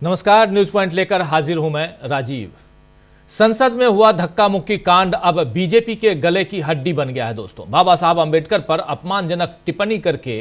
नमस्कार, news point लेकर हाजिर हूं मैं राजीव। संसद में हुआ धक्का मुक्की कांड अब बीजेपी के गले की हड्डी बन गया है। दोस्तों, बाबा साहब अंबेडकर पर अपमानजनक टिप्पणी करके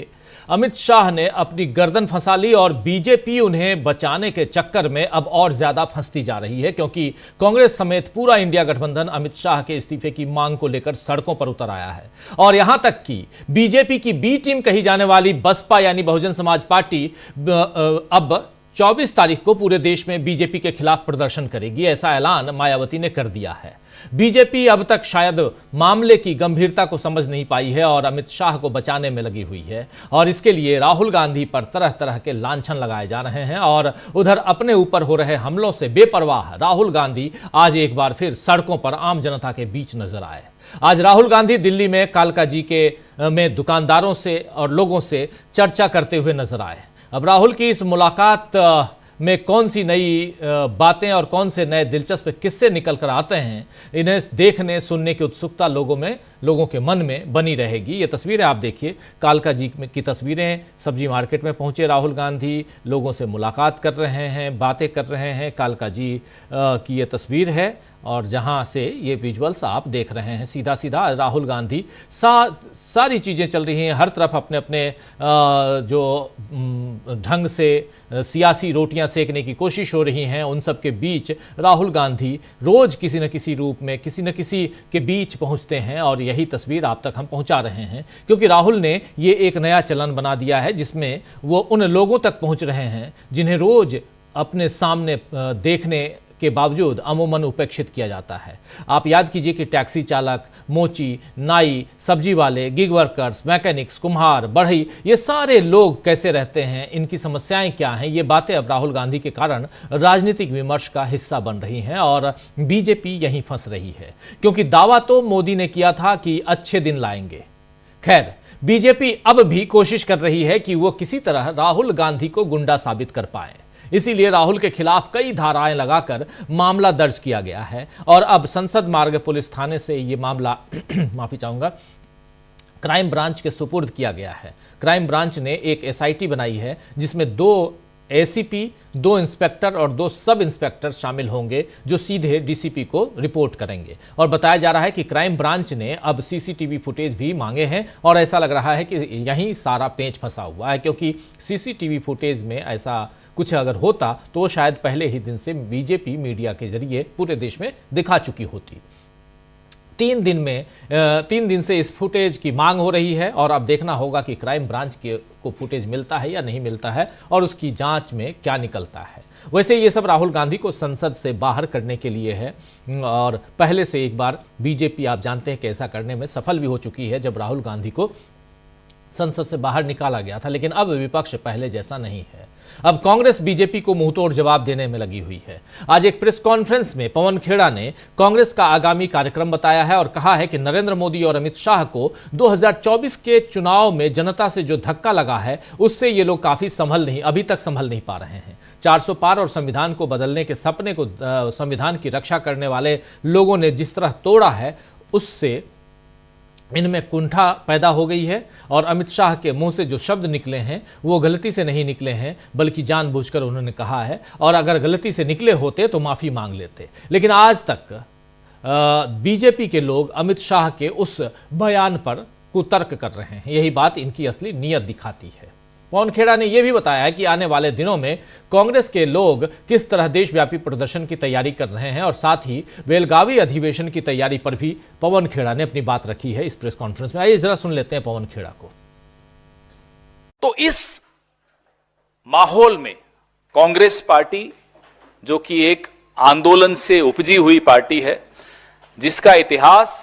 अमित शाह ने अपनी गर्दन फंसा ली और बीजेपी उन्हें बचाने के चक्कर में अब और ज्यादा फंसती जा रही है, क्योंकि कांग्रेस समेत पूरा इंडिया गठबंधन अमित शाह के इस्तीफे की मांग को लेकर सड़कों पर उतर आया है। और यहां तक कि बीजेपी की बी टीम कही जाने वाली बसपा यानी बहुजन समाज पार्टी अब 24 तारीख को पूरे देश में बीजेपी के खिलाफ प्रदर्शन करेगी, ऐसा ऐलान मायावती ने कर दिया है। बीजेपी अब तक शायद मामले की गंभीरता को समझ नहीं पाई है और अमित शाह को बचाने में लगी हुई है, और इसके लिए राहुल गांधी पर तरह तरह के लांछन लगाए जा रहे हैं। और उधर अपने ऊपर हो रहे हमलों से बेपरवाह राहुल गांधी आज एक बार फिर सड़कों पर आम जनता के बीच नजर आए। आज राहुल गांधी दिल्ली में कालका जी में दुकानदारों से और लोगों से चर्चा करते हुए नजर आए। अब राहुल की इस मुलाकात में कौन सी नई बातें और कौन से नए दिलचस्प किस्से निकल कर आते हैं, इन्हें देखने सुनने की उत्सुकता लोगों के मन में बनी रहेगी। ये तस्वीरें आप देखिए, कालका जी की तस्वीरें। सब्जी मार्केट में पहुंचे राहुल गांधी, लोगों से मुलाकात कर रहे हैं, बातें कर रहे हैं। कालका जी की ये तस्वीर है और जहां से ये विजुअल्स आप देख रहे हैं, सीधा सीधा राहुल गांधी सारी चीज़ें चल रही हैं, हर तरफ अपने अपने जो ढंग से सियासी रोटियां सेकने की कोशिश हो रही हैं। उन सब के बीच राहुल गांधी रोज किसी न किसी रूप में किसी न किसी के बीच पहुंचते हैं और यही तस्वीर आप तक हम पहुंचा रहे हैं, क्योंकि राहुल ने ये एक नया चलन बना दिया है जिसमें वो उन लोगों तक पहुंच रहे हैं जिन्हें रोज अपने सामने देखने के बावजूद अमूमन उपेक्षित किया जाता है। आप याद कीजिए कि टैक्सी चालक, मोची, नाई, सब्जी वाले, गिग वर्कर्स, मैकेनिक्स, कुम्हार, बढ़ई, ये सारे लोग कैसे रहते हैं, इनकी समस्याएं क्या हैं, ये बातें अब राहुल गांधी के कारण राजनीतिक विमर्श का हिस्सा बन रही हैं और बीजेपी यहीं फंस रही है, क्योंकि दावा तो मोदी ने किया था कि अच्छे दिन लाएंगे। खैर, बीजेपी अब भी कोशिश कर रही है कि वो किसी तरह राहुल गांधी को गुंडा साबित कर पाए। इसीलिए राहुल के खिलाफ कई धाराएं लगाकर मामला दर्ज किया गया है और अब संसद मार्ग पुलिस थाने से ये मामला माफी चाहूंगा, क्राइम ब्रांच के सुपुर्द किया गया है। क्राइम ब्रांच ने एक एसआईटी बनाई है जिसमें 2 एसीपी, 2 इंस्पेक्टर और 2 सब इंस्पेक्टर शामिल होंगे जो सीधे डीसीपी को रिपोर्ट करेंगे। और बताया जा रहा है कि क्राइम ब्रांच ने अब सीसीटीवी फुटेज भी मांगे हैं और ऐसा लग रहा है कि यहीं सारा पेंच फंसा हुआ है, क्योंकि सीसीटीवी फुटेज में ऐसा कुछ अगर होता तो वो शायद पहले ही दिन से बीजेपी मीडिया के जरिए पूरे देश में दिखा चुकी होती। 3 दिन से इस फुटेज की मांग हो रही है और अब देखना होगा कि क्राइम ब्रांच को फुटेज मिलता है या नहीं मिलता है और उसकी जांच में क्या निकलता है। वैसे ये सब राहुल गांधी को संसद से बाहर करने के लिए है और पहले से एक बार बीजेपी आप जानते हैं कि ऐसा करने में सफल भी हो चुकी है, जब राहुल गांधी को संसद से बाहर निकाला गया था। लेकिन अब विपक्ष पहले जैसा नहीं है। अब कांग्रेस बीजेपी को मुंहतोड़ जवाब देने में लगी हुई है। आज एक प्रेस कॉन्फ्रेंस में पवन खेड़ा ने कांग्रेस का आगामी कार्यक्रम बताया है और कहा है कि नरेंद्र मोदी और अमित शाह को 2024 के चुनाव में जनता से जो धक्का लगा है उससे ये लोग काफी अभी तक संभल नहीं पा रहे हैं। 400 पार और संविधान को बदलने के सपने को संविधान की रक्षा करने वाले लोगों ने जिस तरह तोड़ा है उससे इनमें कुंठा पैदा हो गई है और अमित शाह के मुंह से जो शब्द निकले हैं वो गलती से नहीं निकले हैं, बल्कि जानबूझकर उन्होंने कहा है, और अगर गलती से निकले होते तो माफी मांग लेते। लेकिन आज तक बीजेपी के लोग अमित शाह के उस बयान पर कुतर्क कर रहे हैं। यही बात इनकी असली नीयत दिखाती है। पवन खेड़ा ने यह भी बताया कि आने वाले दिनों में कांग्रेस के लोग किस तरह देशव्यापी प्रदर्शन की तैयारी कर रहे हैं और साथ ही बेलगावी अधिवेशन की तैयारी पर भी पवन खेड़ा ने अपनी बात रखी है इस प्रेस कॉन्फ्रेंस में। आइए जरा सुन लेते हैं पवन खेड़ा को। तो इस माहौल में कांग्रेस पार्टी, जो कि एक आंदोलन से उपजी हुई पार्टी है, जिसका इतिहास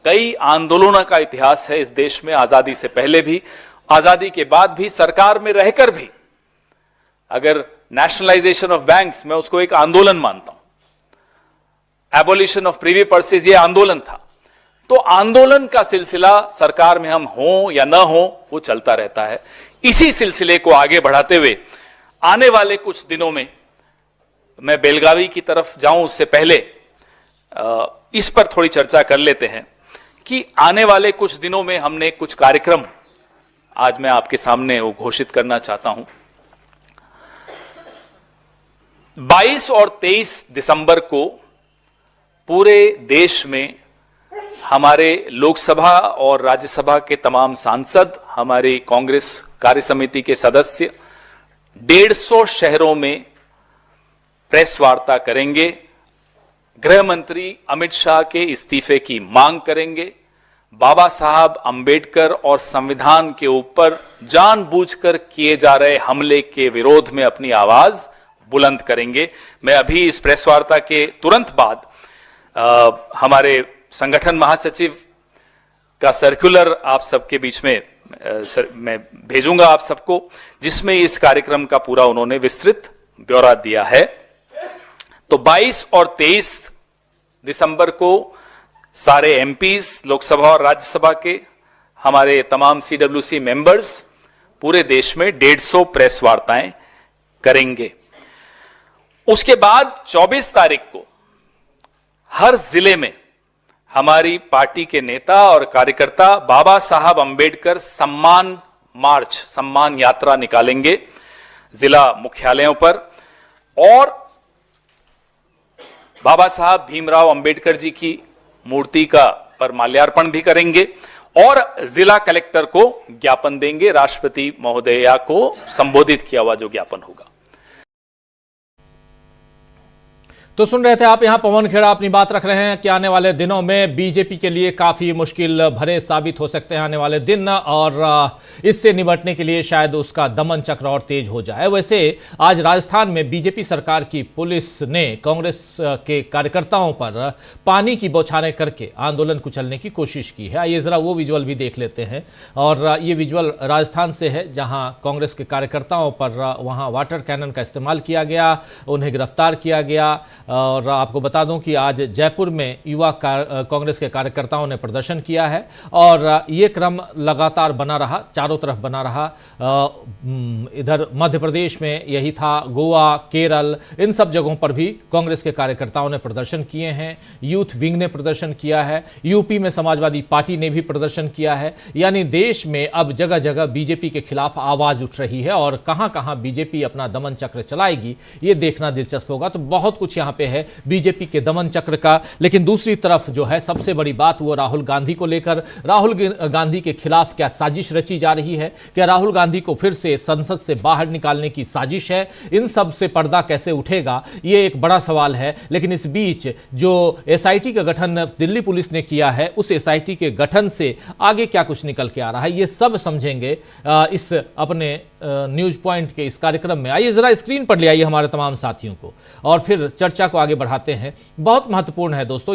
कई आंदोलनों का इतिहास है इस देश में, आजादी से पहले भी, आजादी के बाद भी, सरकार में रहकर भी, अगर नेशनलाइजेशन ऑफ बैंक्स, मैं उसको एक आंदोलन मानता हूं, एबोलिशन ऑफ प्रीवी पर्सेज ये आंदोलन था, तो आंदोलन का सिलसिला सरकार में हम हों या ना हों वो चलता रहता है। इसी सिलसिले को आगे बढ़ाते हुए आने वाले कुछ दिनों में, मैं बेलगावी की तरफ जाऊं उससे पहले इस पर थोड़ी चर्चा कर लेते हैं कि आने वाले कुछ दिनों में हमने कुछ कार्यक्रम आज मैं आपके सामने वो घोषित करना चाहता हूं। 22 और 23 दिसंबर को पूरे देश में हमारे लोकसभा और राज्यसभा के तमाम सांसद, हमारी कांग्रेस कार्य समिति के सदस्य 150 शहरों में प्रेस वार्ता करेंगे। गृह मंत्री अमित शाह के इस्तीफे की मांग करेंगे। बाबा साहब अंबेडकर और संविधान के ऊपर जानबूझकर किए जा रहे हमले के विरोध में अपनी आवाज बुलंद करेंगे। मैं अभी इस प्रेस वार्ता के तुरंत बाद हमारे संगठन महासचिव का सर्कुलर आप सबके बीच में मैं भेजूंगा आप सबको, जिसमें इस कार्यक्रम का पूरा उन्होंने विस्तृत ब्यौरा दिया है। तो 22 और 23 दिसंबर को सारे एमपीज, लोकसभा और राज्यसभा के हमारे तमाम सीडब्ल्यूसी मेंबर्स पूरे देश में 150 प्रेस वार्ताएं करेंगे। उसके बाद 24 तारीख को हर जिले में हमारी पार्टी के नेता और कार्यकर्ता बाबा साहब अंबेडकर सम्मान मार्च, सम्मान यात्रा निकालेंगे जिला मुख्यालयों पर, और बाबा साहब भीमराव अंबेडकर जी की मूर्ति का पर माल्यार्पण भी करेंगे और जिला कलेक्टर को ज्ञापन देंगे। राष्ट्रपति महोदया को संबोधित किया हुआ जो ज्ञापन होगा। तो सुन रहे थे आप, यहां पवन खेड़ा अपनी बात रख रहे हैं कि आने वाले दिनों में बीजेपी के लिए काफी मुश्किल भरे साबित हो सकते हैं आने वाले दिन, और इससे निपटने के लिए शायद उसका दमन चक्र और तेज हो जाए। वैसे आज राजस्थान में बीजेपी सरकार की पुलिस ने कांग्रेस के कार्यकर्ताओं पर पानी की बौछारें करके आंदोलन कुचलने की कोशिश की है। आइए जरा वो विजुअल भी देख लेते हैं। और ये विजुअल राजस्थान से है, जहां कांग्रेस के कार्यकर्ताओं पर वहां वाटर कैनन का इस्तेमाल किया गया, उन्हें गिरफ्तार किया गया। और आपको बता दूं कि आज जयपुर में युवा कांग्रेस के कार्यकर्ताओं ने प्रदर्शन किया है और ये क्रम लगातार बना रहा, चारों तरफ बना रहा। इधर मध्य प्रदेश में यही था, गोवा, केरल, इन सब जगहों पर भी कांग्रेस के कार्यकर्ताओं ने प्रदर्शन किए हैं। यूथ विंग ने प्रदर्शन किया है, यूपी में समाजवादी पार्टी ने भी प्रदर्शन किया है। यानी देश में अब जगह जगह बीजेपी के खिलाफ आवाज उठ रही है, और कहां कहां बीजेपी अपना दमन चक्र चलाएगी ये देखना दिलचस्प होगा। तो बहुत कुछ यहां पे है बीजेपी के दमन चक्र का। लेकिन दूसरी तरफ जो है सबसे बड़ी बात वो राहुल गांधी को लेकर, राहुल गांधी के खिलाफ क्या साजिश रची जा रही है? क्या राहुल गांधी को फिर से संसद से बाहर निकालने की साजिश है? इन सब से पर्दा कैसे उठेगा, ये एक बड़ा सवाल है। लेकिन इस बीच जो एसआईटी का गठन दिल्ली पुलिस ने किया है, उस एसआईटी के गठन से आगे क्या कुछ निकल के आ रहा है, ये सब समझेंगे इस अपने न्यूज पॉइंट के इस कार्यक्रम में। आइए जरा स्क्रीन पर ले आइए हमारे तमाम साथियों को और फिर चर्चा को आगे बढ़ाते हैं। बहुत महत्वपूर्ण है दोस्तों।